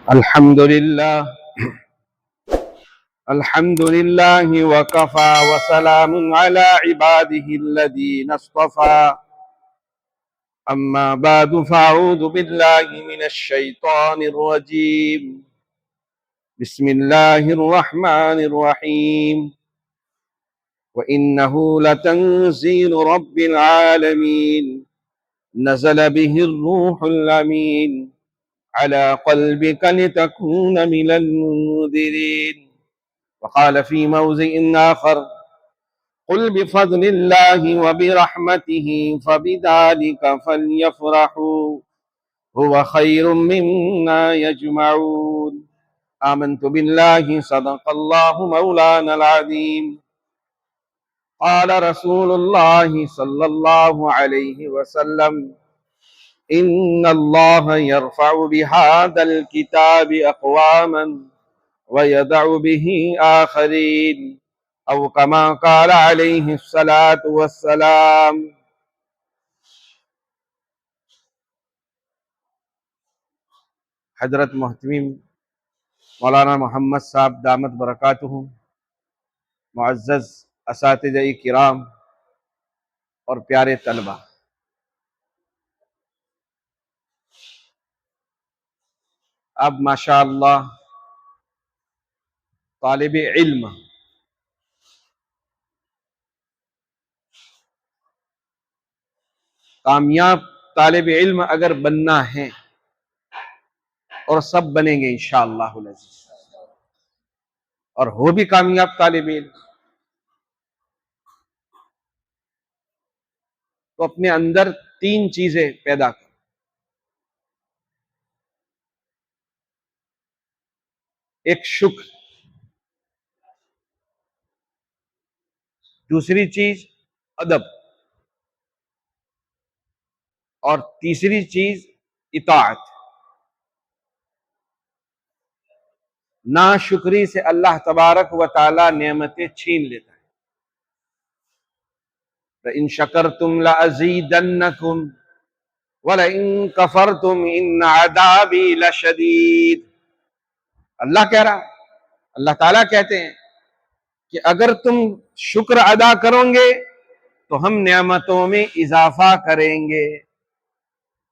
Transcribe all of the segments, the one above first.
الحمد لله وكفى وسلام على عباده الذين اصطفى أما بعد فأعوذ بالله من الشيطان الرجيم بسم الله الرحمن الرحيم وإنه لتنزيل رب العالمين نزل به الروح الأمين على قلبك لتكون من المنذرين. وقال في موضع آخر قل بفضل الله وبرحمته فبذلك فليفرحوا هو خير مما يجمعون. آمنت بالله صدق الله مولانا العظيم. قال رسول الله صلى الله عليه وسلم إن الله يرفع بهذا الكتاب أقواما ويدع به آخرين أو كما قال عليه الصلاة والسلام. حضرت محترم مولانا محمد صاحب دامت برکاتہ، معزز اساتذہ کرام اور پیارے طلبہ، اب ماشاءاللہ طالب علم کامیاب طالب علم اگر بننا ہے، اور سب بنیں گے انشاءاللہ العزیز، اور ہو بھی کامیاب طالب علم، تو اپنے اندر تین چیزیں پیدا کر. ایک شکر، دوسری چیز ادب، اور تیسری چیز اطاعت. ناشکری سے اللہ تبارک و تعالی نعمتیں چھین لیتا ہے. فَإِن شَكَرْتُمْ لَأَزِيدَنَّكُمْ وَلَئِن كَفَرْتُمْ إِنَّ عَذَابِي لَشَدِيدٌ. اللہ کہہ رہا، اللہ تعالیٰ کہتے ہیں کہ اگر تم شکر ادا کرو گے تو ہم نعمتوں میں اضافہ کریں گے،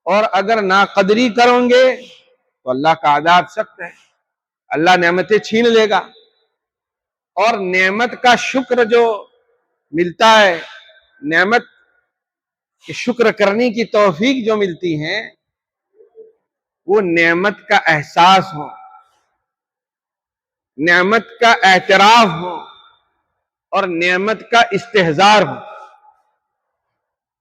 اور اگر ناقدری کرو گے تو اللہ کا عذاب سخت ہے، اللہ نعمتیں چھین لے گا. اور نعمت کا شکر جو ملتا ہے، نعمت کے شکر کرنے کی توفیق جو ملتی ہے، وہ نعمت کا احساس ہو، نعمت کا اعتراف ہو، اور نعمت کا استحضار ہو.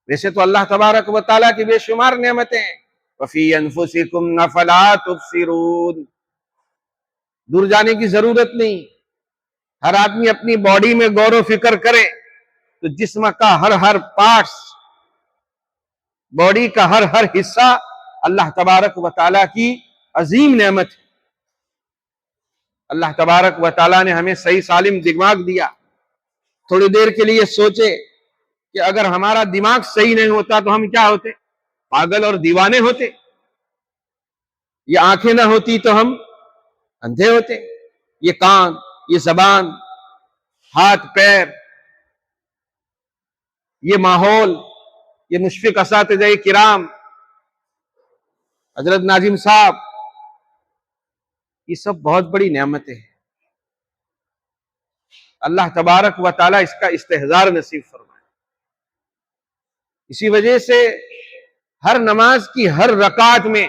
ویسے تو اللہ تبارک و تعالیٰ کی بے شمار نعمتیں ہیں. وَفِي أَنفُسِكُمْ أَفَلَا تُبْصِرُونَ. دور جانے کی ضرورت نہیں. ہر آدمی اپنی باڈی میں غور و فکر کرے تو جسم کا ہر پارٹس، باڈی کا ہر حصہ اللہ تبارک و تعالیٰ کی عظیم نعمت ہے. اللہ تبارک و تعالیٰ نے ہمیں صحیح سالم دماغ دیا. تھوڑی دیر کے لیے سوچے کہ اگر ہمارا دماغ صحیح نہیں ہوتا تو ہم کیا ہوتے؟ پاگل اور دیوانے ہوتے. یہ آنکھیں نہ ہوتی تو ہم اندھے ہوتے. یہ کان، یہ زبان، ہاتھ پیر، یہ ماحول، یہ مشفق اساتذہ کرام، حضرت ناظم صاحب، یہ سب بہت بڑی نعمتیں ہیں. اللہ تبارک و تعالیٰ اس کا استحضار نصیب فرمائے. اسی وجہ سے ہر نماز کی ہر رکعت میں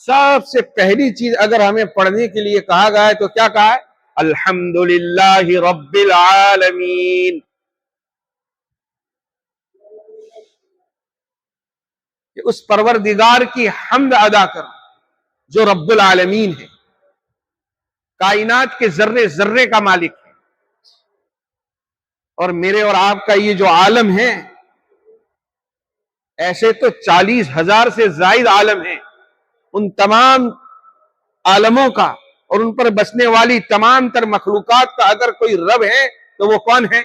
سب سے پہلی چیز اگر ہمیں پڑھنے کے لیے کہا گیا ہے تو کیا کہا ہے؟ الحمدللہ رب العالمین. کہ اس پروردگار کی حمد ادا کر جو رب العالمین ہے، کائنات کے ذرے ذرے کا مالک ہے. اور میرے اور آپ کا یہ جو عالم ہے، ایسے تو 40,000 سے زائد عالم ہیں. ان تمام عالموں کا اور ان پر بسنے والی تمام تر مخلوقات کا اگر کوئی رب ہے تو وہ کون ہے؟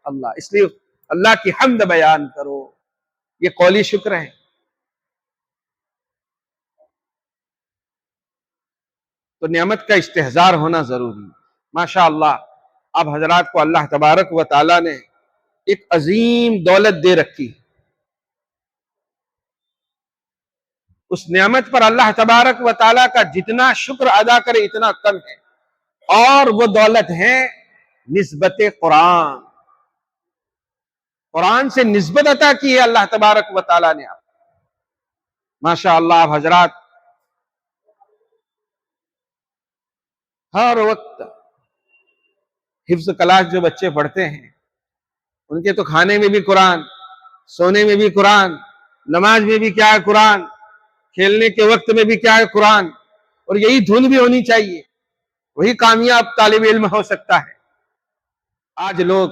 اللہ. اس لیے اللہ کی حمد بیان کرو. یہ قولی شکر ہے. تو نعمت کا استحضار ہونا ضروری ہے۔ ماشاء اللہ اب حضرات کو اللہ تبارک و تعالیٰ نے ایک عظیم دولت دے رکھی، اس نعمت پر اللہ تبارک و تعالیٰ کا جتنا شکر ادا کرے اتنا کم ہے، اور وہ دولت ہے نسبت قرآن۔ قرآن سے نسبت عطا کی ہے اللہ تبارک و تعالیٰ نے آپ۔ ماشاء اللہ آپ حضرات ہر وقت حفظ کلاس جو بچے پڑھتے ہیں ان کے تو کھانے میں بھی قرآن، سونے میں بھی قرآن، نماز میں بھی کیا ہے قرآن، کھیلنے کے وقت میں بھی کیا ہے قرآن، اور یہی دھن بھی ہونی چاہیے، وہی کامیاب طالب علم ہو سکتا ہے۔ آج لوگ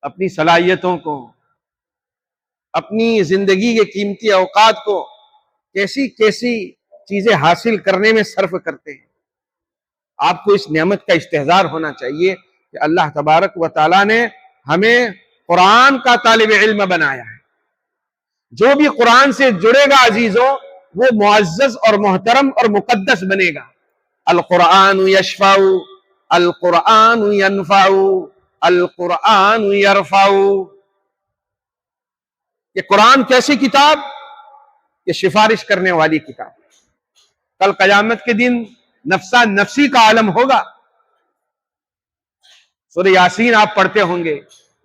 اپنی صلاحیتوں کو، اپنی زندگی کے قیمتی اوقات کو کیسی کیسی چیزیں حاصل کرنے میں صرف کرتے ہیں۔ آپ کو اس نعمت کا استحضار ہونا چاہیے کہ اللہ تبارک و تعالیٰ نے ہمیں قرآن کا طالب علم بنایا ہے۔ جو بھی قرآن سے جڑے گا عزیزوں وہ معزز اور محترم اور مقدس بنے گا۔ القرآن یشفع، القرآن ینفع، القرآن یرفع۔ کہ قرآن کیسی کتاب؟ کہ سفارش کرنے والی کتاب۔ کل قیامت کے دن نفسا نفسی کا عالم ہوگا۔ سورہ یاسین آپ پڑھتے ہوں گے،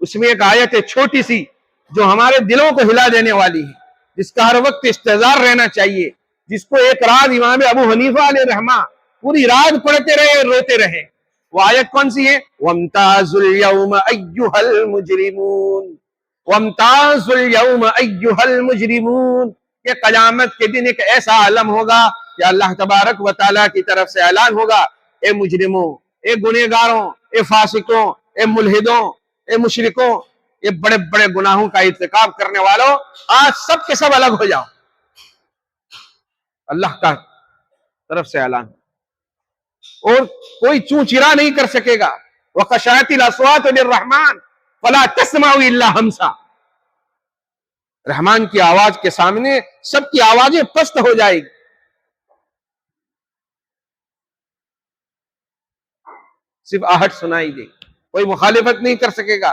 اس میں ایک آیت ہے چھوٹی سی جو ہمارے دلوں کو ہلا دینے والی ہے، جس کا ہر وقت استحضار رہنا چاہیے، جس کو ایک رات امام ابو حنیفہ علیہ رحمہ پوری رات پڑھتے رہے، روتے رہے۔ وہ آیت کون سی ہے؟ وَامْتَازُوا الْيَوْمَ أَيُّهَا الْمُجْرِمُونَ، وَامْتَازُوا الْيَوْمَ أَيُّهَا الْمُجْرِمُونَ۔ کہ قیامت کے دن ایک ایسا عالم ہوگا کہ اللہ تبارک و تعالیٰ کی طرف سے اعلان ہوگا، اے مجرموں، اے گنہگاروں، اے فاسقوں، اے ملحدوں، اے مشرکوں، یہ بڑے بڑے گناہوں کا ارتکاب کرنے والوں، آج سب کے سب الگ ہو جاؤ۔ اللہ کا طرف سے اعلان، اور کوئی چوں چرا نہیں کر سکے گا۔ وَخَشَعَتِ الْأَصْوَاتُ لِلرَّحْمَنِ فَلَا تَسْمَعُ إِلَّا ہَمْسًا۔ رحمان کی آواز کے سامنے سب کی آوازیں پست ہو جائے گی۔ صرف آہٹ سنائی دے، کوئی مخالفت نہیں کر سکے گا،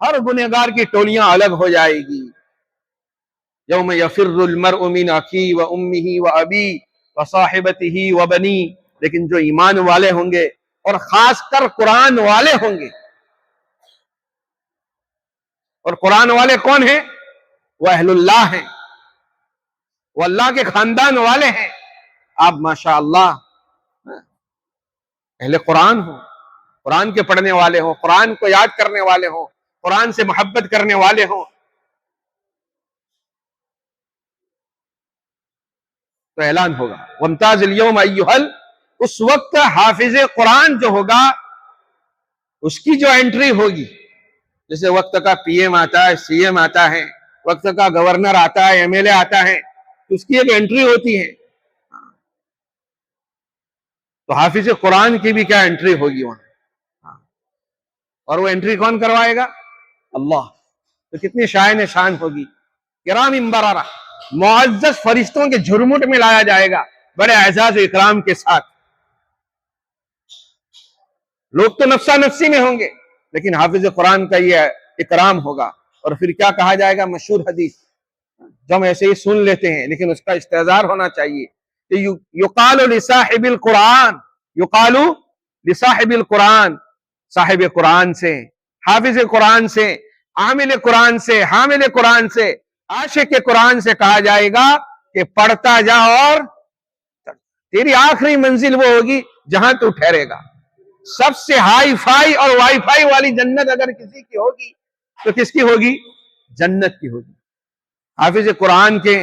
ہر گنہگار کی ٹولیاں الگ ہو جائے گی۔ یوم یفر المرء من اخیہ وامہ وابیہ وصاحبتہ وبنیہ۔ لیکن جو ایمان والے ہوں گے اور خاص کر قرآن والے ہوں گے، اور قرآن والے کون ہیں؟ وہ اہل اللہ ہیں، وہ اللہ کے خاندان والے ہیں۔ آپ ماشاءاللہ اہل قرآن ہوں، قرآن کے پڑھنے والے ہوں، قرآن کو یاد کرنے والے ہوں، قرآن سے محبت کرنے والے ہوں، تو اعلان ہوگا وَامْتَازِ الْيَوْمَ أَيُّهَا۔ اس وقت حافظ قرآن جو ہوگا اس کی جو انٹری ہوگی، جیسے وقت کا پی ایم آتا ہے، سی ایم آتا ہے، وقت کا گورنر آتا ہے، ایم ایل اے آتا ہے، تو اس کی ایک انٹری ہوتی ہے۔ تو حافظ قرآن کی بھی کیا انٹری ہوگی وہاں، اور وہ انٹری کون کروائے گا؟ اللہ۔ تو کتنی شائن شان ہوگی، کرام بررہ، معزز فرشتوں کے جھرمٹ میں لایا جائے گا، بڑے اعزاز و اکرام کے ساتھ۔ لوگ تو نفسا نفسی میں ہوں گے، لیکن حافظ قرآن کا یہ اکرام ہوگا۔ اور پھر کیا کہا جائے گا؟ مشہور حدیث جو ہم ایسے ہی سن لیتے ہیں لیکن اس کا استحضار ہونا چاہیے کہ یقال لصاحب القرآن، یقال لصاحب القرآن، صاحب قرآن سے، حافظ قرآن سے، عامل قرآن سے، حامل قرآن سے، عاشق قرآن سے کہا جائے گا کہ پڑھتا جا، اور تیری آخری منزل وہ ہوگی جہاں تو ٹھہرے گا۔ سب سے ہائی فائی اور وائی فائی والی جنت اگر کسی کی ہوگی تو کس کی ہوگی؟ جنت کی ہوگی۔ حافظ قرآن کے،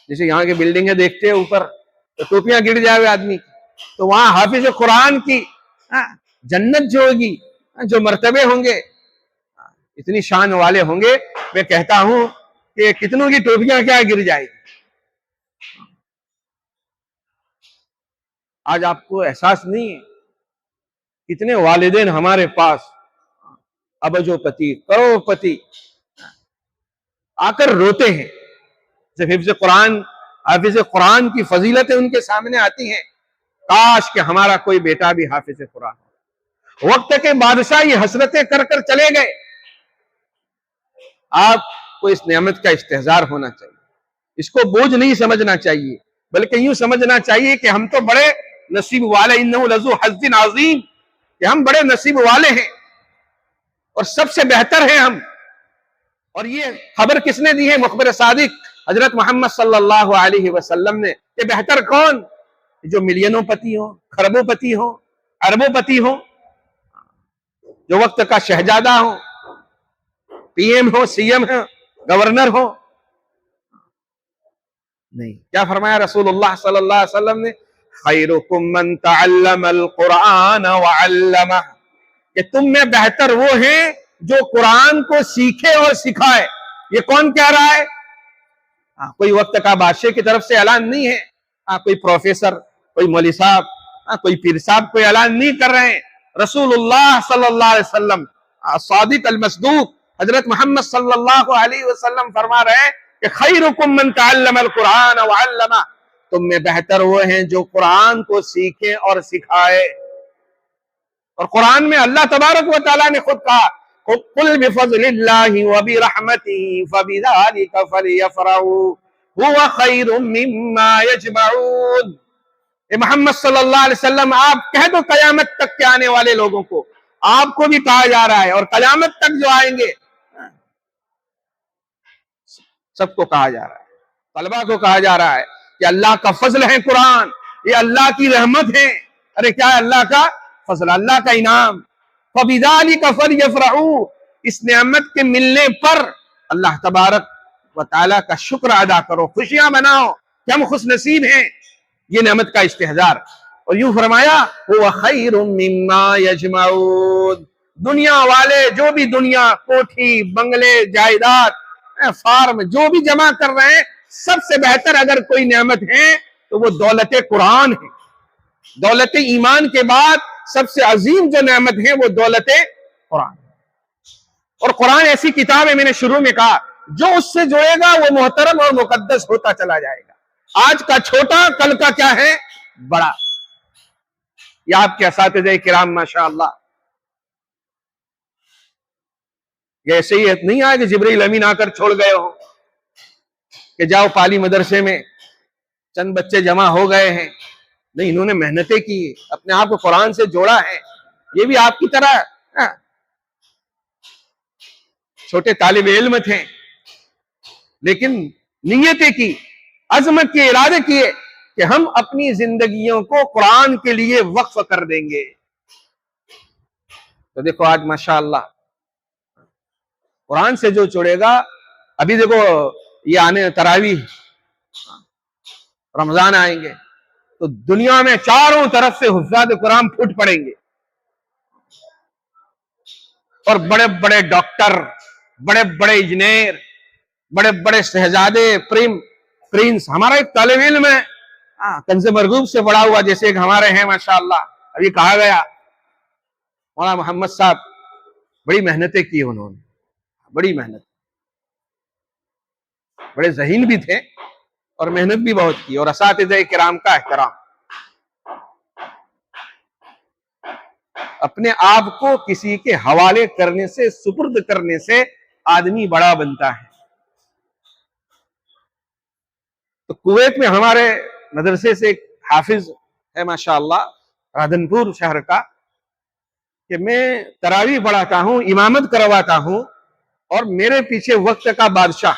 جیسے یہاں کے بلڈنگیں دیکھتے ہیں اوپر تو ٹوپیاں گر جائے ہوئے آدمی، تو وہاں حافظ قرآن کی جنت جو ہوگی، جو مرتبے ہوں گے، اتنی شان والے ہوں گے، میں کہتا ہوں کہ کتنوں کی ٹوپیاں کیا گر جائے گی۔ آج آپ کو احساس نہیں ہے کتنے والدین ہمارے پاس ابجو پتی، کروڑ پتی آ کر روتے ہیں صرف حافظ قرآن کی فضیلتیں ان کے سامنے آتی ہیں، کاش کہ ہمارا کوئی بیٹا بھی حافظ قرآن ہو۔ وقت کے بادشاہ یہ حسرتیں کر کر چلے گئے۔ آپ کو اس نعمت کا استحضار ہونا چاہیے، اس کو بوجھ نہیں سمجھنا چاہیے، بلکہ یوں سمجھنا چاہیے کہ ہم تو بڑے نصیب والے، انہ لذو حظ عظیم، کہ ہم بڑے نصیب والے ہیں اور سب سے بہتر ہیں ہم۔ اور یہ خبر کس نے دی ہے؟ مخبر صادق حضرت محمد صلی اللہ علیہ وسلم نے، کہ بہتر کون؟ جو ملینوں پتی ہو، خربوں پتی ہو، اربوں پتی ہو، جو وقت کا شہزادہ ہو، پی ایم ہو، سی ایم ہو، گورنر ہو۔ نہیں، کیا فرمایا رسول اللہ صلی اللہ علیہ وسلم نے؟ خیرکم من تعلم القرآن وعلمہ، کہ تم میں بہتر وہ ہیں جو قرآن کو سیکھے اور سکھائے۔ یہ کون کہہ رہا ہے؟ کوئی وقت کا بادشاہ کی طرف سے اعلان نہیں ہے، کوئی پروفیسر، کوئی مولوی صاحب، کوئی پیر صاحب کوئی اعلان نہیں کر رہے ہیں۔ رسول اللہ صلی اللہ علیہ وسلم صادق المصدوق حضرت محمد صلی اللہ علیہ وسلم فرما رہے ہیں کہ خیرکم من تعلم القرآن وعلمہ، تم میں بہتر وہ ہیں جو قرآن کو سیکھے اور سکھائے۔ اور قرآن میں اللہ تبارک و تعالیٰ نے خود کہا، قل بفضل اللہ وبرحمتہ فبذلک فلیفرحوا هو خیر مما یجمعون۔ اے محمد صلی اللہ علیہ وسلم، آپ کہہ دو قیامت تک کے آنے والے لوگوں کو، آپ کو بھی کہا جا رہا ہے اور قیامت تک جو آئیں گے سب کو کہا جا رہا ہے، طلبہ کو کہا جا رہا ہے کہ اللہ کا فضل ہے قرآن، یہ اللہ کی رحمت ہے۔ ارے کیا ہے اللہ کا فضل، اللہ کا انعام۔ فَبِذَلِكَ فَلْيَفْرَحُوا، اس نعمت کے ملنے پر اللہ تبارک و تعالیٰ کا شکر ادا کرو، خوشیاں مناؤ کہ ہم خوش نصیب ہیں۔ یہ نعمت کا استحضار۔ اور یوں فرمایا هُوَ خَيْرٌ مِّمَّا يَجْمَعُونَ، دنیا والے جو بھی دنیا، کوٹھی، بنگلے، جائیداد، فارم جو بھی جمع کر رہے ہیں، سب سے بہتر اگر کوئی نعمت ہے تو وہ دولت قرآن ہے۔ دولت ایمان کے بعد سب سے عظیم جو نعمت ہے وہ دولت قرآن۔ اور قرآن ایسی کتاب ہے، میں نے شروع میں کہا، جو اس سے جڑے گا وہ محترم اور مقدس ہوتا چلا جائے گا۔ آج کا چھوٹا کل کا کیا ہے؟ بڑا۔ یہ آپ کے اساتذہ کرام ماشاءاللہ، یہ ایسے ہی نہیں آئے کہ جبرائیل امین آ کر چھوڑ گئے ہو کہ جاؤ پالی مدرسے میں چند بچے جمع ہو گئے ہیں۔ نہیں، انہوں نے محنتیں کی، اپنے آپ کو قرآن سے جوڑا ہے۔ یہ بھی آپ کی طرح چھوٹے طالب علم تھے، لیکن نیتیں کی، عزمت کی، ارادے کیے کہ ہم اپنی زندگیوں کو قرآن کے لیے وقف کر دیں گے۔ تو دیکھو آج ماشاءاللہ قرآن سے جو جڑے گا، ابھی دیکھو یہ آنے تراویح، رمضان آئیں گے تو دنیا میں چاروں طرف سے حفاظ قرآن پھوٹ پڑیں گے، اور بڑے بڑے ڈاکٹر، بڑے بڑے انجینئر، بڑے بڑے شہزادے، پرنس۔ ہمارا ایک طالب علم ہے کنز مرغوب سے پڑھا ہوا، جیسے ایک ہمارے ہیں ماشاءاللہ، ابھی کہا گیا مولانا محمد صاحب، بڑی محنتیں کی انہوں نے، بڑی محنت، بڑے ذہین بھی تھے اور محنت بھی بہت کی، اور اساتذہ کرام کا احترام۔ اپنے آپ کو کسی کے حوالے کرنے سے، سپرد کرنے سے آدمی بڑا بنتا ہے۔ تو کویت میں ہمارے مدرسے سے ایک حافظ ہے ماشاءاللہ، رادھن پور شہر کا، کہ میں تراویح پڑھاتا ہوں، امامت کرواتا ہوں، اور میرے پیچھے وقت کا بادشاہ،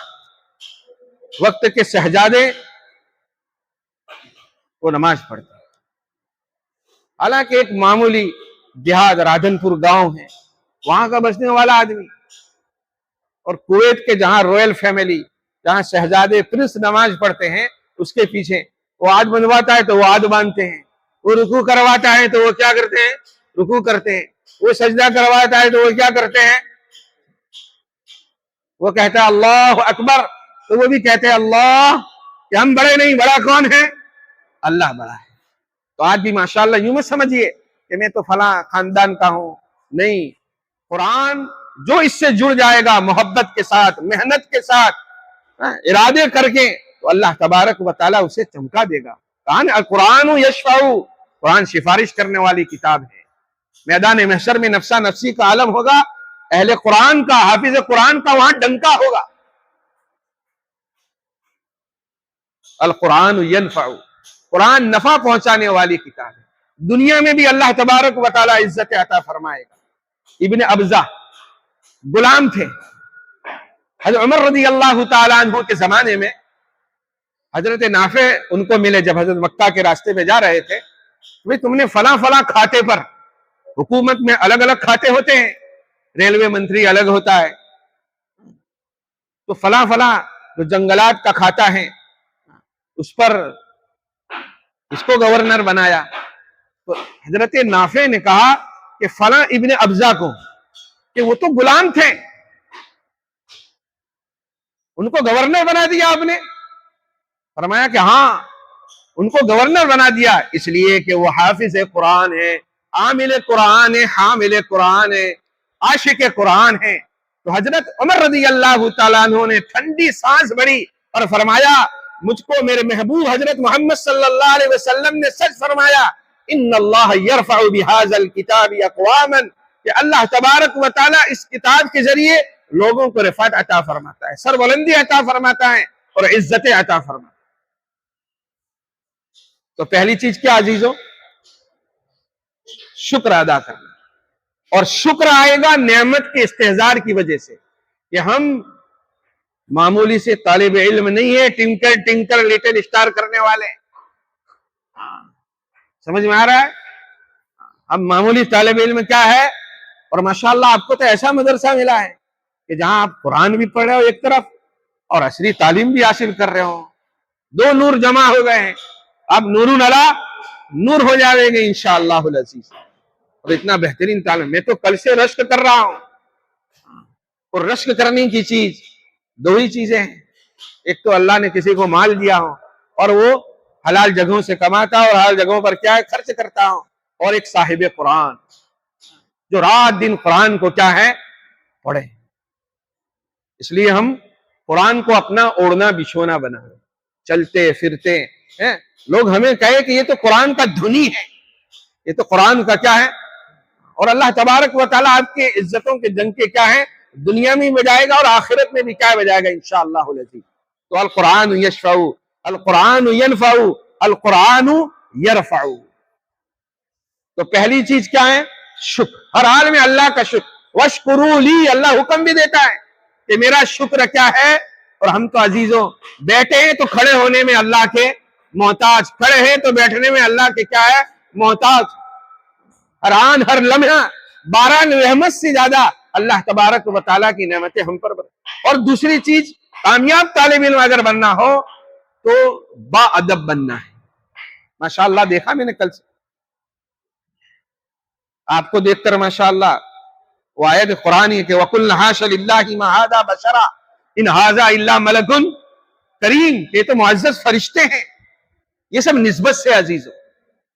وقت کے شہزادے وہ نماز پڑھتے ہیں۔ حالانکہ ایک معمولی دیہات رادھن پور گاؤں ہے، وہاں کا بسنے والا آدمی، اور کویت کے جہاں رویل فیملی، جہاں شہزادے پرنس نماز پڑھتے ہیں، اس کے پیچھے وہ آد بنواتا ہے تو وہ آد باندھتے ہیں، وہ رکوع کرواتا ہے تو وہ کیا کرتے ہیں؟ رکوع کرتے ہیں، وہ سجدہ کرواتا ہے تو وہ کیا کرتے ہیں؟ وہ کہتا ہے اللہ اکبر تو وہ بھی کہتے ہیں اللہ، کہ ہم بڑے نہیں، بڑا کون ہے؟ اللہ بڑا ہے۔ تو آج بھی ماشاءاللہ یوں مت سمجھیے کہ میں تو فلاں خاندان کا ہوں، نہیں، قرآن جو اس سے جڑ جائے گا محبت کے ساتھ، محنت کے ساتھ، ارادے کر کے تو اللہ تبارک و تعالیٰ اسے چمکا دے گا. القرآن یشفع، قرآن سفارش کرنے والی کتاب ہے. میدان محشر میں نفسا نفسی کا عالم ہوگا، اہل قرآن کا، حافظ قرآن کا وہاں ڈنکا ہوگا. القرآن ینفع، قرآن نفع پہنچانے والی کتاب ہے. دنیا میں بھی اللہ تبارک و تعالیٰ عزت عطا فرمائے گا. ابن ابزہ غلام تھے. حضرت عمر رضی اللہ تعالیٰ عنہ کے زمانے میں حضرت نافع ان کو ملے جب حضرت مکہ کے راستے میں جا رہے تھے. بھئی تم نے فلاں فلاں کھاتے پر، حکومت میں الگ الگ کھاتے ہوتے ہیں، ریلوے منتری الگ ہوتا ہے، تو فلاں فلاں جو جنگلات کا کھاتا ہے اس پر اس کو گورنر بنایا. تو حضرت نافع نے کہا کہ فلاں ابن ابزہ کو، کہ وہ تو غلام تھے، ان کو گورنر بنا دیا آپ نے؟ فرمایا کہ ہاں، ان کو گورنر بنا دیا اس لیے کہ وہ حافظ قرآن ہے، عامل قرآن ہے، حامل قرآن ہے، عاشق قرآن ہے. تو حضرت عمر رضی اللہ تعالیٰ عنہ نے ٹھنڈی سانس بھری اور فرمایا، مجھ کو میرے محبوب حضرت محمد صلی اللہ علیہ وسلم نے سچ فرمایا، ان اللہ یرفع بہذا الکتاب اقواما، کہ اللہ تبارک و تعالیٰ اس کتاب کے ذریعے لوگوں کو رفعت عطا فرماتا ہے، سربلندی عطا فرماتا ہے اور عزت عطا فرماتا ہے. تو پہلی چیز کیا عزیزو؟ شکر ادا کرنا. اور شکر آئے گا نعمت کے استحضار کی وجہ سے، کہ ہم معمولی سے طالب علم نہیں ہے ٹنکر ٹنکر لٹل اسٹار کرنے والے. سمجھ میں آ رہا ہے؟ ہم معمولی طالب علم کیا ہے؟ اور ماشاءاللہ آپ کو تو ایسا مدرسہ ملا ہے کہ جہاں آپ قرآن بھی پڑھ رہے ہو ایک طرف اور عصری تعلیم بھی حاصل کر رہے ہو. دو نور جمع ہو گئے ہیں، اب نور علی نور ہو جائیں گے انشاءاللہ العزیز. اور اتنا بہترین تعلیم، میں تو کل سے رشک کر رہا ہوں. اور رشک کرنے کی چیز دو ہی چیزیں ہیں، ایک تو اللہ نے کسی کو مال دیا ہو اور وہ حلال جگہوں سے کماتا اور حلال جگہوں پر کیا ہے خرچ کرتا ہوں، اور ایک صاحب قرآن جو رات دن قرآن کو کیا ہے پڑھے. اس لیے ہم قرآن کو اپنا اوڑھنا بچھونا بنائیں، چلتے پھرتے ہیں لوگ ہمیں کہے کہ یہ تو قرآن کا دھنی ہے، یہ تو قرآن کا کیا ہے. اور اللہ تبارک و تعالیٰ آپ کے عزتوں کے جنگ کے کیا ہے دنیا میں بجائے گا اور آخرت میں بھی کیا بجائے گا انشاءاللہ العزیز. تو القرآن یشفع، القرآن ینفع، القرآن یرفع. تو پہلی چیز کیا ہے؟ شکر. ہر حال میں اللہ کا شکر. واشکروا لی، اللہ حکم بھی دیتا ہے کہ میرا شکر کیا ہے. اور ہم تو عزیزوں بیٹھے ہیں تو کھڑے ہونے میں اللہ کے محتاج، کھڑے ہیں تو بیٹھنے میں اللہ کے کیا ہے محتاج. ہر آن ہر لمحہ 12 رحمت سے زیادہ اللہ تبارک و تعالیٰ کی نعمتیں ہم پر. اور دوسری چیز، کامیاب طالب علم اگر بننا ہو تو با ادب بننا ہے. ماشاءاللہ دیکھا میں نے کل سے آپ کو دیکھ کر ماشاءاللہ وہ آیت قرآن ہے کہ وَقُلْنَ حَاشَ لِلَّهِ مَا هَذَا بَشَرًا إِنْ هَذَا إِلَّا مَلَكٌ کریم. یہ تو معزز فرشتے ہیں. یہ سب نسبت سے عزیزوں،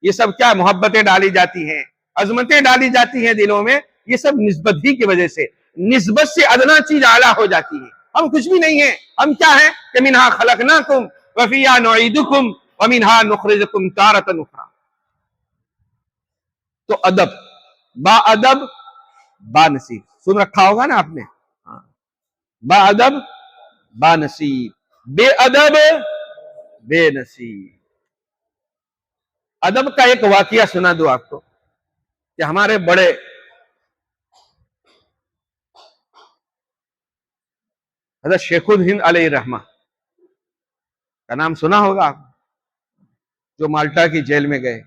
یہ سب کیا محبتیں ڈالی جاتی ہیں، عظمتیں ڈالی جاتی ہیں دلوں میں، یہ سب نسبت ہی کی وجہ سے. نسبت سے ادنا چیز اعلیٰ ہو جاتی ہے. ہم کچھ بھی نہیں ہیں، ہم کیا ہیں کہ مِنْهَا خَلَقْنَاكُمْ وَفِيهَا نُعِيدُكُمْ وَمِنْهَا نُخْرِجُكُمْ تَارَةً أُخْرَىٰ. تو ادب، با ادب با نصیب سن رکھا ہوگا نا آپ نے. با ادب با نصیب، بے ادب بے نصیب. ادب کا ایک واقعہ سنا دو آپ کو کہ ہمارے بڑے حضرت شیخ الہند علیہ رحمہ کا نام سنا ہوگا آپ، جو مالٹا کی جیل میں گئے.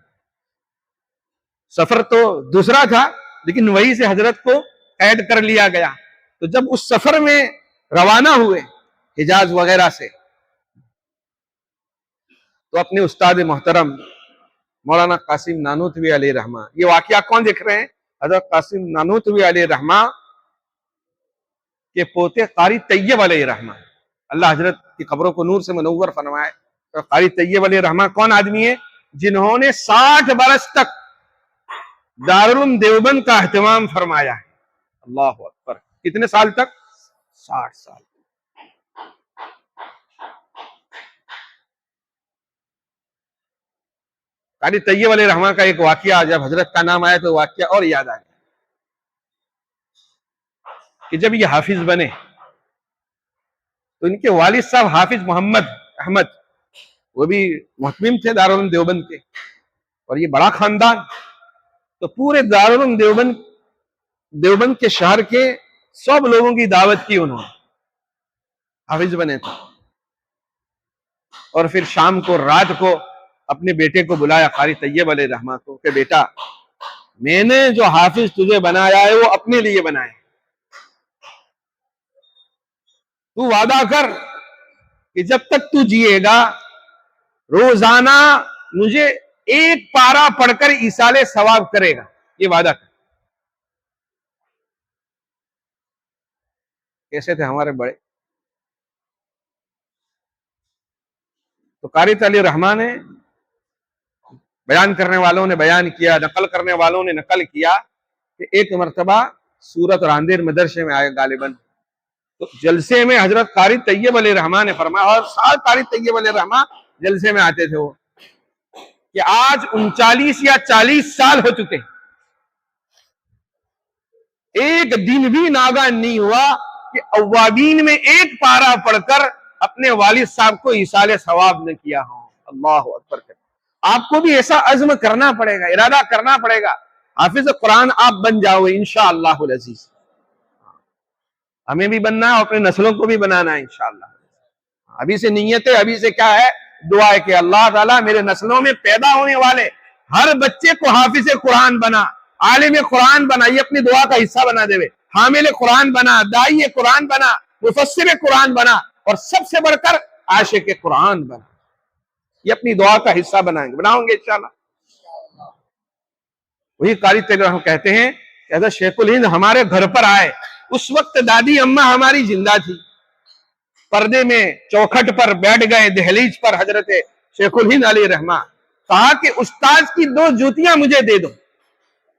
سفر تو دوسرا تھا لیکن وہی سے حضرت کو قید کر لیا گیا. تو جب اس سفر میں روانہ ہوئے حجاز وغیرہ سے تو اپنے استاد محترم مولانا قاسم نانوتوی علیہ رحمہ، یہ واقعہ کون دیکھ رہے ہیں؟ حضرت قاسم نانوتوی علیہ رحمہ کے پوتے قاری طیب علیہ رحمہ. اللہ حضرت کی قبروں کو نور سے منور فرمائے. تو قاری طیب علیہ رحمہ کون آدمی ہے؟ جنہوں نے 60 برس تک دارالعلوم دیوبند کا اہتمام فرمایا ہے. اللہ اکبر. کتنے سال تک؟ 60 سال. قاری طیب علیہ الرحمہ کا ایک واقعہ، جب حضرت کا نام آیا تو واقعہ اور یاد آ گیا کہ جب یہ حافظ بنے تو ان کے والد صاحب حافظ محمد احمد، وہ بھی محتمم تھے دارالعلوم دیوبند کے، اور یہ بڑا خاندان، تو پورے دارالعلوم دیوبند کے شہر کے سب لوگوں کی دعوت کی انہوں نے، حافظ بنے تھے، اور پھر شام کو رات کو اپنے بیٹے کو بلایا قاری طیب علیہ الرحمہ کو کہ بیٹا میں نے جو حافظ تجھے بنایا ہے وہ اپنے لیے بنایا ہے، تو وعدہ کر کہ جب تک تو جیے گا روزانہ مجھے ایک پارہ پڑھ کر ایصال ثواب کرے گا، یہ وعدہ کر۔ کیسے تھے ہمارے بڑے؟ تو قاری علیہ الرحمہ نے، بیان کرنے والوں نے بیان کیا، نقل کرنے والوں نے نقل کیا کہ ایک مرتبہ سورت اور اندھیر مدرسے میں آئے غالباً، تو جلسے میں حضرت قاری طیب علیہ الرحمہ نے فرمایا، اور سال قاری طیب علیہ الرحمہ جلسے میں آتے تھے وہ، کہ آج 39 یا 40 سال ہو چکے، ایک دن بھی ناگا نہیں ہوا کہ اوابین میں ایک پارہ پڑھ کر اپنے والد صاحب کو ایصال ثواب نہ کیا ہو۔ اللہ اکبر۔ آپ کو بھی ایسا عزم کرنا پڑے گا، ارادہ کرنا پڑے گا، حافظ قرآن آپ بن جاؤ انشاءاللہ العزیز۔ ہمیں بھی بننا ہے اور اپنے نسلوں کو بھی بنانا ہے انشاءاللہ۔ ابھی سے نیت ہے، ابھی سے کیا ہے؟ دعا ہے کہ اللہ تعالیٰ میرے نسلوں میں پیدا ہونے والے ہر بچے کو حافظ قرآن بنا، عالم قرآن بنا، یہ اپنی دعا کا حصہ بنا دے، حامل قرآن بنا، داعی قرآن بنا، مفسر قرآن بنا، اور سب سے بڑھ کر عاشق قرآن بنا، یہ اپنی دعا کا حصہ بناؤں گے انشاءاللہ۔ وہی قاری طیب ہم کہتے ہیں کہ حضرت شیخ الہند ہمارے گھر پر آئے، اس وقت دادی اماں ہماری زندہ تھی، پردے میں چوکھٹ پر بیٹھ گئے دہلیز پر حضرت شیخ الہند علیہ الرحمہ، کہا کہ استاذ کی 2 جوتیاں مجھے دے دو،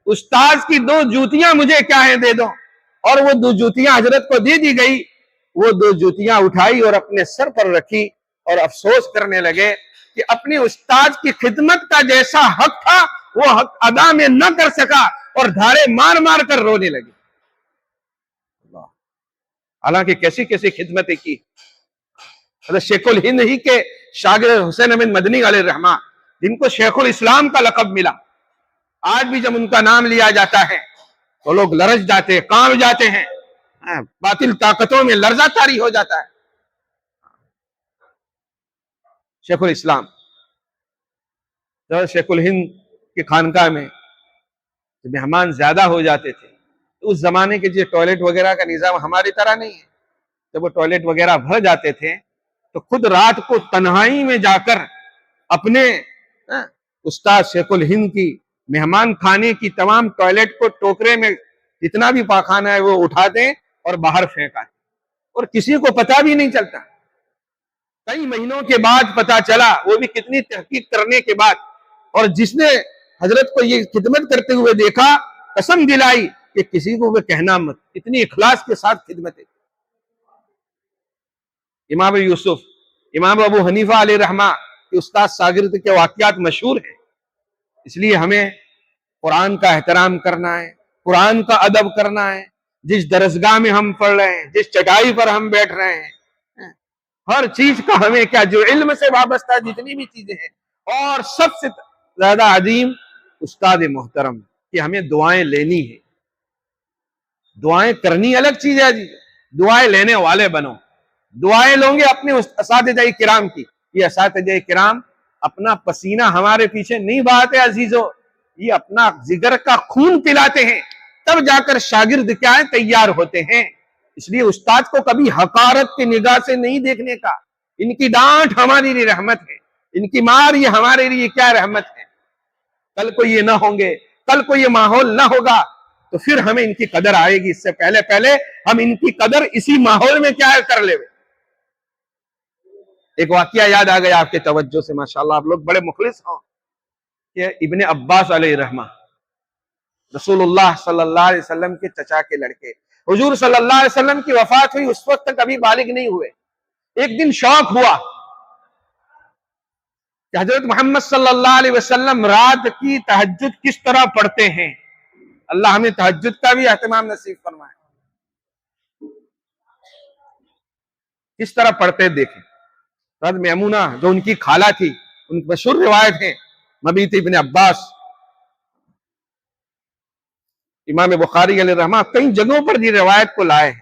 استاذ کی 2 جوتیاں مجھے کیا ہے دے دو، اور وہ 2 جوتیاں حضرت کو دے دی گئی، وہ 2 جوتیاں اٹھائی اور اپنے سر پر رکھی اور افسوس کرنے لگے کہ اپنے استاذ کی خدمت کا جیسا حق تھا وہ حق ادا میں نہ کر سکا، اور دھاڑے مار مار کر رونے لگے۔ حالانکہ کیسی کیسی خدمتیں کی۔ حضرت شیخ الہند ہی کے شاگرد حسین احمد مدنی علیہ الرحمہ، جن کو شیخ الاسلام کا لقب ملا، آج بھی جب ان کا نام لیا جاتا ہے تو لوگ لرز جاتے، کانپ جاتے ہیں، باطل طاقتوں میں لرزہ طاری ہو جاتا ہے۔ شیخ الاسلام شیخ الہند کی خانقاہ میں جب مہمان زیادہ ہو جاتے تھے تو اس زمانے کے جو ٹوائلٹ وغیرہ کا نظام ہماری طرح نہیں ہے، جب وہ ٹوائلٹ وغیرہ بھر جاتے تھے تو خود رات کو تنہائی میں جا کر اپنے استاد شیخ الہند کی مہمان خانے کی تمام ٹوائلٹ کو ٹوکرے میں جتنا بھی پاخانہ ہے وہ اٹھا دیں اور باہر پھینکا، اور کسی کو پتہ بھی نہیں چلتا۔ کئی مہینوں کے بعد پتہ چلا، وہ بھی کتنی تحقیق کرنے کے بعد، اور جس نے حضرت کو یہ خدمت کرتے ہوئے دیکھا قسم دلائی کہ کسی کو وہ کہنا مت، اتنی اخلاص کے ساتھ خدمت ہے۔ امام یوسف، امام ابو حنیفہ علیہ رحمہ کے استاد شاگرد کے واقعات مشہور ہیں، اس لیے ہمیں قرآن کا احترام کرنا ہے، قرآن کا ادب کرنا ہے، جس درسگاہ میں ہم پڑھ رہے ہیں، جس چٹائی پر ہم بیٹھ رہے ہیں، ہر چیز کا ہمیں کیا، جو علم سے وابستہ جتنی بھی چیزیں ہیں، اور سب سے زیادہ عظیم استاد محترم کہ ہمیں دعائیں لینی ہے، دعائیں کرنی الگ چیز ہے جی، دعائیں لینے والے بنو، دعائیں لوں گے اپنے اساتذہ کرام کی، یہ اساتذہ کرام اپنا پسینہ ہمارے پیچھے نہیں بہاتے عزیزو، یہ اپنا جگر کا خون پلاتے ہیں، تب جا کر شاگرد کیا ہے تیار ہوتے ہیں۔ اس لیے استاد کو کبھی حقارت کی نگاہ سے نہیں دیکھنے کا، ان کی ڈانٹ ہمارے لیے رحمت ہے، ان کی مار یہ ہمارے لیے کیا رحمت ہے۔ کل کو یہ نہ ہوں گے، کل کو یہ ماحول نہ ہوگا تو پھر ہمیں ان کی قدر آئے گی، اس سے پہلے ہم ان کی قدر اسی ماحول میں کیا کر لے۔ ایک واقعہ یاد آ گیا آپ کے توجہ سے، ماشاءاللہ آپ لوگ بڑے مخلص ہوں، کہ ابن عباس علیہ رحمہ رسول اللہ صلی اللہ علیہ وسلم کے چچا کے لڑکے، حضور صلی اللہ علیہ وسلم کی وفات ہوئی اس وقت تک ابھی بالغ نہیں ہوئے، ایک دن شوق ہوا کہ حضرت محمد صلی اللہ علیہ وسلم رات کی تہجد کس طرح پڑھتے ہیں. اللہ ہمیں تہجد کا بھی اہتمام نصیب فرمائے. کس طرح پڑھتے دیکھیں. حضرت میمونہ جو ان کی خالہ تھی، ان کی مشہور روایت ہے مبیت ابن عباس. امام بخاری علیہ الرحمہ کئی جگہوں پر یہ روایت کو لائے ہیں.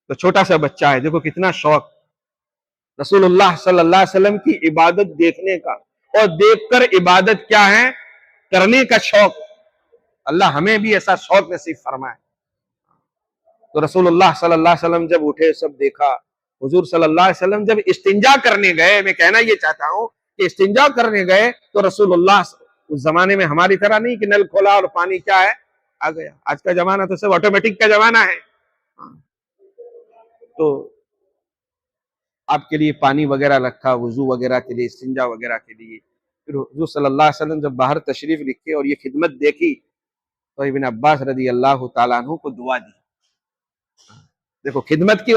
تو چھوٹا سا بچہ ہے، دیکھو کتنا شوق رسول اللہ صلی اللہ علیہ وسلم کی عبادت دیکھنے کا، اور دیکھ کر عبادت کیا ہے کرنے کا شوق. اللہ ہمیں بھی ایسا شوق نصیب فرمائے. تو رسول اللہ صلی اللہ علیہ وسلم جب اٹھے سب دیکھا. حضور صلی اللہ علیہ وسلم جب استنجا کرنے گئے، میں کہنا یہ چاہتا ہوں کہ استنجا کرنے گئے تو رسول اللہ اس زمانے میں ہماری طرح نہیں کہ نل کھولا اور پانی کیا ہے آ گیا. آج کا زمانہ تو سب آٹومیٹک کا زمانہ ہے. تو آپ کے لیے پانی وغیرہ رکھا وضو وغیرہ کے لیے، استنجا وغیرہ کے لیے. پھر حضور صلی اللہ علیہ وسلم جب باہر تشریف لکھے اور یہ خدمت دیکھی تو ابن عباس رضی اللہ تعالیٰ عنہ کو دعا دی. دیکھو خدمت کی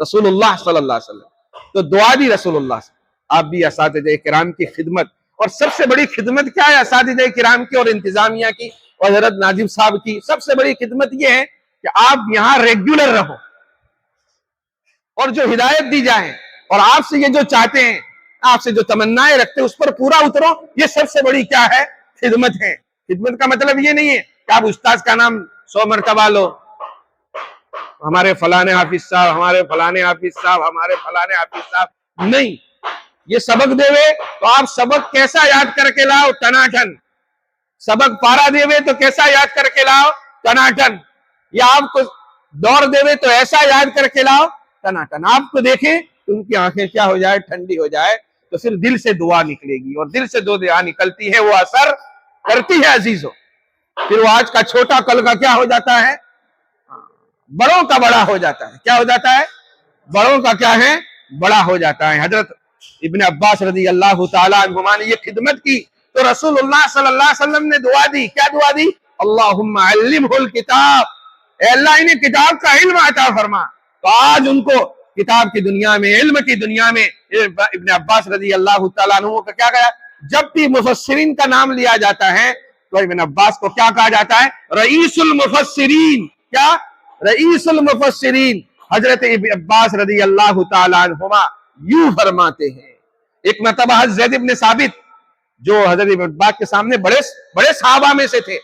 رسول اللہ صلی اللہ علیہ وسلم، تو دعا دی رسول اللہ صلی اللہ علیہ وسلم. آپ بھی اساتذہ کرام کی خدمت، اور سب سے بڑی خدمت کیا ہے اساتذہ کرام کی اور انتظامیہ کی اور حضرت ناظم صاحب کی؟ سب سے بڑی خدمت یہ ہے کہ آپ یہاں ریگولر رہو، اور جو ہدایت دی جائے اور آپ سے یہ جو چاہتے ہیں، آپ سے جو تمنائیں رکھتے ہیں، اس پر پورا اترو. یہ سب سے بڑی کیا ہے خدمت ہے. خدمت کا مطلب یہ نہیں ہے کہ آپ استاذ کا نام 100 مرتبہ لو، ہمارے فلانے حافظ صاحب، ہمارے فلانے حافظ صاحب، ہمارے فلانے حافظ صاحب. نہیں، یہ سبق دے وے تو آپ سبق کیسا یاد کر کے لاؤ؟ ٹناٹن. سبق پارا دے وے تو کیسا یاد کر کے لاؤ؟ ٹناٹن. یا آپ کو دور دے وے تو ایسا یاد کر کے لاؤ ٹناٹن. آپ کو دیکھیں تو ان کی آنکھیں کیا ہو جائے؟ ٹھنڈی ہو جائے. تو پھر دل سے دعا نکلے گی، اور دل سے جو دعا نکلتی ہے وہ اثر کرتی ہے عزیزوں. پھر وہ آج کا چھوٹا کل کا کیا ہو جاتا ہے؟ بڑوں کا بڑا ہو جاتا ہے. کیا ہو جاتا ہے؟ بڑوں کا کیا ہے؟ بڑا ہو جاتا ہے. حضرت ابن عباس رضی اللہ تعالیٰ عنہما نے یہ خدمت کی تو رسول اللہ صلی اللہ علیہ وسلم نے دعا دی. کیا دعا دی؟ اللہم علمہ الکتاب، اے اللہ انہیں کتاب کا علم عطا فرما. تو آج ان کو کتاب کی دنیا میں، علم کی دنیا میں ابن عباس رضی اللہ تعالیٰ عنہ کا کیا کہا؟ جب بھی مفسرین کا نام لیا جاتا ہے تو ابن عباس کو کیا کہا جاتا ہے؟ رئیس المفسرین. کیا؟ رئیس المفسرین. حضرت ابن عباس رضی اللہ تعالیٰ عنہما یوں فرماتے ہیں. ایک مرتبہ حضرت زید ابن ثابت جو حضرت ابن عباس کے سامنے بڑے صحابہ میں سے تھے،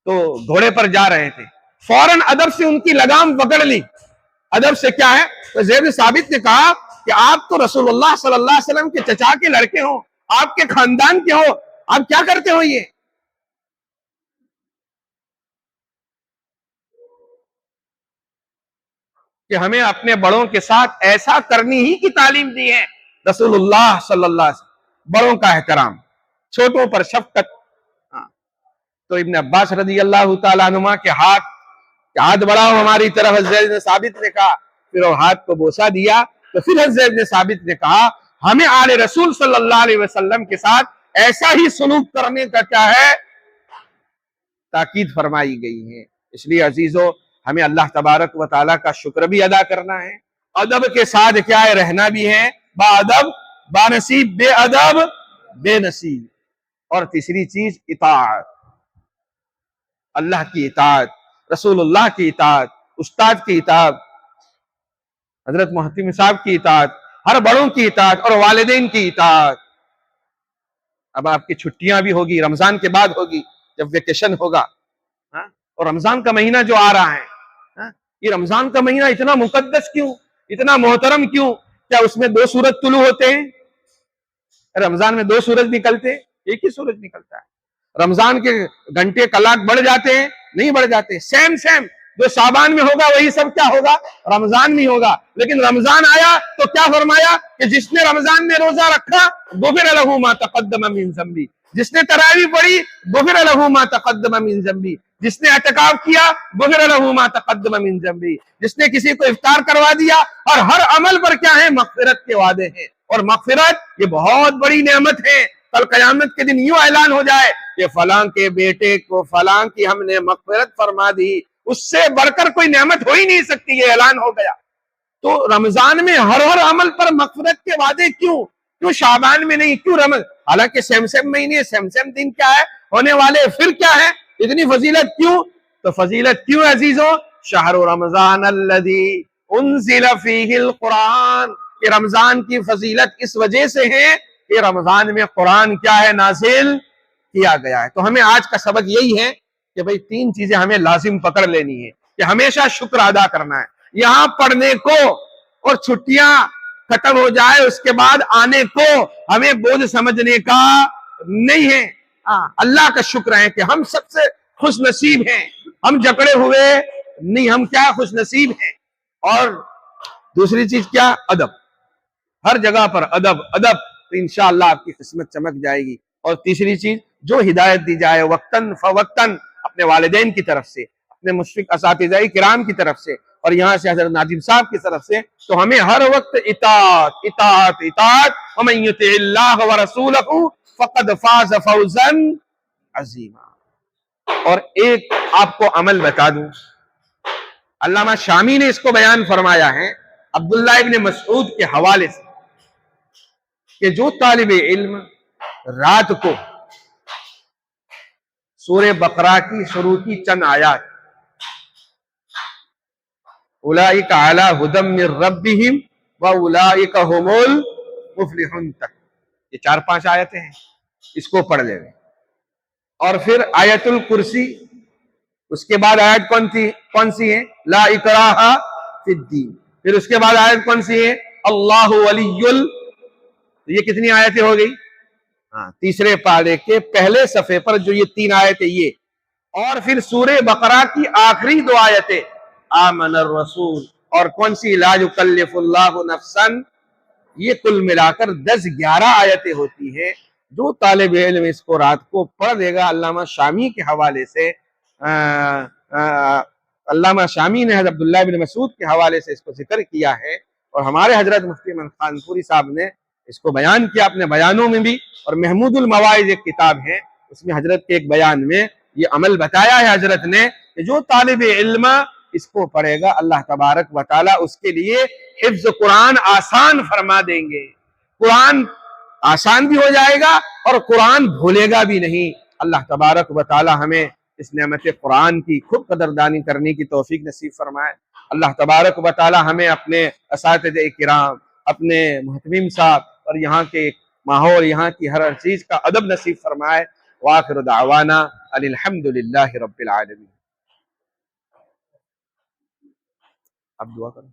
تو گھوڑے پر جا رہے تھے. فوراً ادب سے ان کی لگام پکڑ لی. ادب سے کیا ہے؟ تو زید ثابت نے کہا کہ آپ تو رسول اللہ صلی اللہ علیہ وسلم کے چچا کے لڑکے ہوں، آپ کے خاندان کے ہو، آپ کیا کرتے ہو یہ؟ کہ ہمیں اپنے بڑوں کے ساتھ ایسا کرنی ہی کی تعلیم دی ہے رسول اللہ صلی اللہ علیہ وسلم. بڑوں کا احترام، چھوٹوں پر شفقت. تو ابن عباس رضی اللہ تعالیٰ عنہما کے ہاتھ بڑھاؤ ہماری طرف. زید بن ثابت نے کہا. پھر وہ ہاتھ کو بوسہ دیا. تو پھر زید بن ثابت نے کہا ہمیں آل رسول صلی اللہ علیہ وسلم کے ساتھ ایسا ہی سلوک کرنے کا کیا ہے؟ تاکید فرمائی گئی ہے. اس لیے عزیزو ہمیں اللہ تبارک و تعالیٰ کا شکر بھی ادا کرنا ہے، ادب کے ساتھ کیا ہے رہنا بھی ہے. با ادب با نصیب، بے ادب بے نصیب. اور تیسری چیز اطاعت، اللہ کی اطاعت، رسول اللہ کی اطاعت، استاد کی اطاعت، حضرت محتم صاحب کی اطاعت، ہر بڑوں کی اطاعت اور والدین کی اطاعت. اب آپ کی چھٹیاں بھی ہوگی، رمضان کے بعد ہوگی جب ویکیشن ہوگا. اور رمضان کا مہینہ جو آ رہا ہے، یہ رمضان کا مہینہ اتنا مقدس کیوں، اتنا محترم کیوں؟ کیا اس میں 2 سورج طلوع ہوتے ہیں؟ رمضان میں 2 سورج نکلتے، ایک ہی سورج نکلتا ہے. رمضان کے گھنٹے کلاک بڑھ جاتے ہیں؟ نہیں بڑھ جاتے. سیم جو شعبان میں ہوگا وہی سب کیا ہوگا؟ رمضان میں ہوگا. لیکن رمضان آیا تو کیا فرمایا کہ جس نے رمضان میں روزہ رکھا غفر لہ ما تقدم من ذنبہ، جس نے تراویح پڑھی غفر لہ ما تقدم من ذنبہ، جس نے اعتکاف کیا غفر لہ ما تقدم من ذنبہ، جس نے کسی کو افطار کروا دیا. اور ہر عمل پر کیا ہے؟ مغفرت کے وعدے ہیں. اور مغفرت یہ بہت بڑی نعمت ہے. کل قیامت کے دن یوں اعلان ہو جائے کہ فلاں کے بیٹے کو فلاں کی ہم نے مغفرت فرما دی، اس سے بڑھ کر کوئی نعمت ہو ہی نہیں سکتی. یہ اعلان ہو گیا. تو رمضان میں ہر عمل پر مغفرت کے وعدے کیوں؟ کیوں شعبان میں نہیں، کیوں رمضان؟ حالانکہ سیم سیم مہینے، سیم سیم دن کیا ہے ہونے والے، پھر کیا ہے اتنی فضیلت کیوں؟ تو فضیلت کیوں عزیزوں؟ شہر رمضان الذی انزل فیہ القرآن، کہ رمضان کی فضیلت اس وجہ سے ہے کہ رمضان میں قرآن کیا ہے نازل کیا گیا ہے۔ تو ہمیں آج کا سبق یہی ہے کہ بھئی تین چیزیں ہمیں لازم پکڑ لینی ہے کہ ہمیشہ شکر ادا کرنا ہے۔ یہاں پڑھنے کو اور چھٹیاں ختم ہو جائے اس کے بعد آنے کو ہمیں بوجھ سمجھنے کا نہیں ہے۔ اللہ کا شکر ہے کہ ہم سب سے خوش نصیب ہیں، ہم جکڑے ہوئے نہیں، ہم کیا خوش نصیب ہیں۔ اور دوسری چیز کیا؟ ادب، ہر جگہ پر ادب ادب، تو انشاءاللہ آپ کی قسمت چمک جائے گی۔ اور تیسری چیز جو ہدایت دی جائے وقتاً فوقتاً، اپنے والدین کی طرف سے، اپنے مشفق اساتذہ کرام کی طرف سے، اور یہاں سے حضرت ناظم صاحب کی طرف سے، تو ہمیں ہر وقت اطاعت اطاعت اطاعت، ومن یطع اللہ ورسولہ فقد فاز فوزا عظیما۔ اور ایک آپ کو عمل بتا دوں، علامہ شامی نے اس کو بیان فرمایا ہے عبداللہ ابن مسعود کے حوالے سے کہ جو طالب علم رات کو سورہ بقرہ کی شروع کی چند آیات اولئک علی ھدی من ربہم واولئک ھم المفلحون تک، یہ 4-5 آیتیں ہیں، اس کو پڑھ لیں۔ اور پھر آیت الکرسی، اس کے بعد آیت کون سی ہے؟ لا اکراہ فی الدین۔ پھر اس کے بعد آیت کون سی ہے؟ اللہ ولی یہ کتنی آیتیں ہو گئی؟ تیسرے پارے کے پہلے صفحے پر جو یہ 3 آیتیں یہ، اور پھر سورہ بقرہ کی آخری 2 آیتیں آمن الرسول، اور کون سی لا یکلف اللہ نفسا، یہ کل ملا کر 10-11 آیتیں ہوتی ہیں۔ جو طالب علم اس کو رات کو پڑھ لے گا، علامہ شامی کے حوالے سے علامہ شامی نے حضرت عبداللہ بن مسعود کے حوالے سے اس کو ذکر کیا ہے، اور ہمارے حضرت مفتی احمد خان پوری صاحب نے اس کو بیان کیا اپنے بیانوں میں بھی، اور محمود المواعظ ایک کتاب ہے، اس میں حضرت کے ایک بیان میں یہ عمل بتایا ہے حضرت نے کہ جو طالب علم اس کو پڑھے گا اللہ تبارک و تعالی اس کے لیے حفظ قرآن آسان فرما دیں گے، قرآن آسان بھی ہو جائے گا اور قرآن بھولے گا بھی نہیں۔ اللہ تبارک و تعالی ہمیں اس نعمت قرآن کی خوب قدردانی کرنے کی توفیق نصیب فرمائے۔ اللہ تبارک و تعالی ہمیں اپنے اساتذہ کرام، اپنے محتمم صاحب اور یہاں کے ماحول، یہاں کی ہر چیز کا ادب نصیب فرمائے۔ وآخر دعوانا ان الحمد للہ رب العالمین۔ اب دعا کریں۔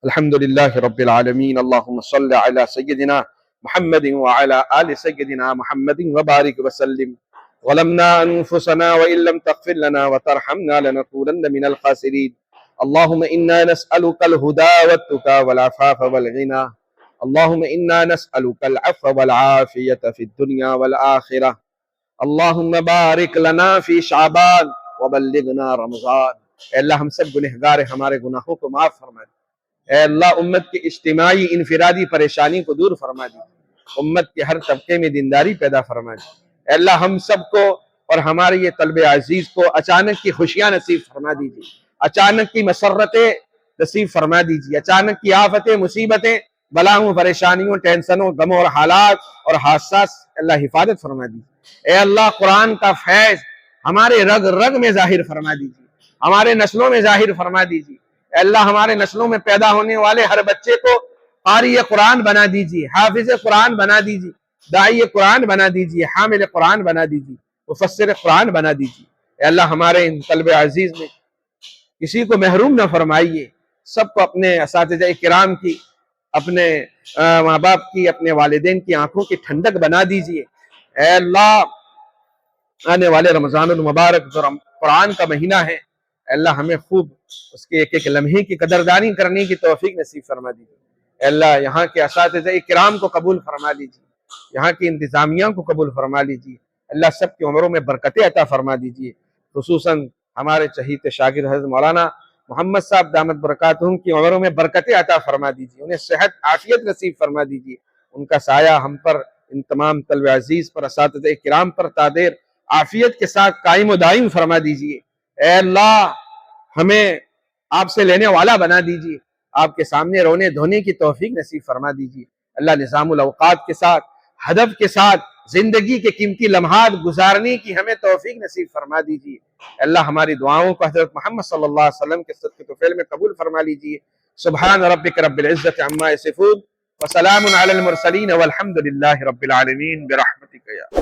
الحمد للہ رب العالمین، اللہم صل علی سیدنا محمد وعلی آل سیدنا محمد وبارک وسلم۔ ظلمنا انفسنا وان لم تغفر لنا وترحمنا لنكونن من الخاسرین۔ اللہم انا نسألک الہدى والتقى والعفاف والغنى۔ اللہم انا نسألک العفو والعافیة فی الدنیا والآخرہ۔ اللہم بارک لنا فی شعبان وبلغنا رمضان۔ اے اللہ ہم سب گنہگار ہیں، ہمارے گناہوں کو معاف فرما دے۔ اے اللہ امت کی اجتماعی انفرادی پریشانی کو دور فرما دی، امت کے ہر طبقے میں دینداری پیدا فرما دی۔ اے اللہ ہم سب کو اور ہمارے یہ طلب عزیز کو اچانک کی خوشیاں نصیب فرما دیجیے، اچانک کی مسرتیں نصیب فرما دیجیے، اچانک کی آفتیں، مصیبتیں، بلاؤں، پریشانیوں، ٹینشنوں، غموں اور حالات اور حادثات اللہ حفاظت فرما دیجیے۔ اے اللہ قرآن کا فیض ہمارے رگ رگ میں ظاہر فرما دیجیے، ہمارے نسلوں میں ظاہر فرما دیجیے۔ اے اللہ ہمارے نسلوں میں پیدا ہونے والے ہر بچے کو قاری قرآن بنا دیجیے، حافظ قرآن بنا دیجیے، داعی قرآن بنا دیجیے، حامل قرآن بنا دیجیے، مفسر قرآن بنا دیجیے۔ اے اللہ ہمارے ان طلب عزیز میں کسی کو محروم نہ فرمائیے، سب کو اپنے اساتذہ کرام کی، اپنے ماں باپ کی، اپنے والدین کی آنکھوں کی ٹھنڈک بنا دیجیے۔ اے اللہ آنے والے رمضان المبارک جو قرآن کا مہینہ ہے، اے اللہ ہمیں خوب اس کے ایک ایک لمحے کی قدردانی کرنے کی توفیق نصیب فرما دیجیے۔ اے اللہ یہاں کے اساتذہ کرام کو قبول فرما لیجیے، یہاں کی انتظامیہ کو قبول فرما لیجیے۔ اللہ سب کی عمروں میں برکتیں عطا فرما دیجیے، خصوصاً ہمارے چہیتے شاگرد حضرت مولانا محمد صاحب دامت برکاتہم کی عمروں میں برکتیں عطا فرما دیجیے، انہیں صحت عافیت نصیب فرما دیجیے، ان کا سایہ ہم پر، ان تمام طلب عزیز پر، اساتذہ کرام پر تا دیر عافیت کے ساتھ قائم و دائم فرما دیجیے۔ اے اللہ ہمیں آپ سے لینے والا بنا دیجیے، آپ کے سامنے رونے دھونے کی توفیق نصیب فرما دیجیے۔ اللہ نظام الاوقات کے ساتھ، ہدف کے ساتھ زندگی کے قیمتی لمحات گزارنے کی ہمیں توفیق نصیب فرما دیجیے۔ اللہ ہماری دعاؤں کو حضرت محمد صلی اللہ علیہ وسلم کے صدقے طفیل میں قبول فرما لیجیے۔ سبحان ربک رب العزت عما یصفون وسلام علی المرسلین والحمد للہ رب العالمین برحمتک یا